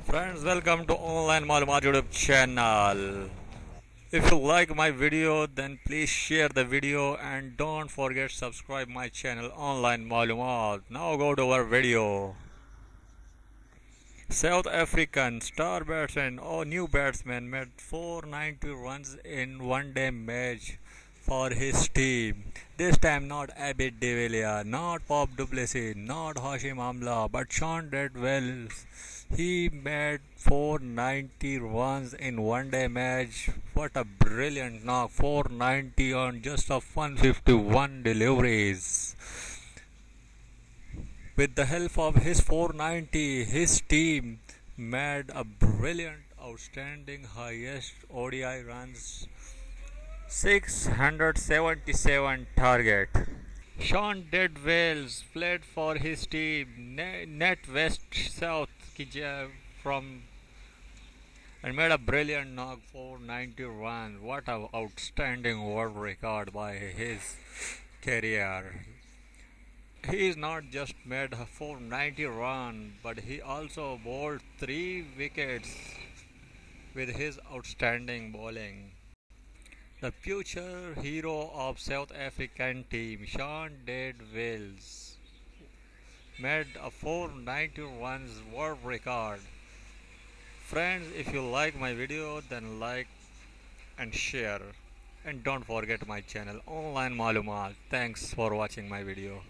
Friends, welcome to Online Maloomat YouTube channel. If you like my video, then please share the video and don't forget subscribe my channel Online Maloomat. Now go to our video. South African star batsman or new batsman made 490 runs in one-day match for his team. This time not Abid de Villiers, not Pop du Plessis, not Hashim Amla, but Sean Wells. He made 490 runs in one-day match. What a brilliant knock! 490 on just of 151 deliveries. With the help of his 490, his team made a brilliant, outstanding highest ODI runs, 677 target. Sean Wells played for his team, net West South from and made a brilliant knock 490 runs. What an outstanding world record by his career. He is not just made a 490 run, but he also bowled 3 wickets with his outstanding bowling. The future hero of South African team, Sean Wells, made a 490 runs world record. Friends, if you like my video, then like and share. And don't forget my channel Online Maloomat. Thanks for watching my video.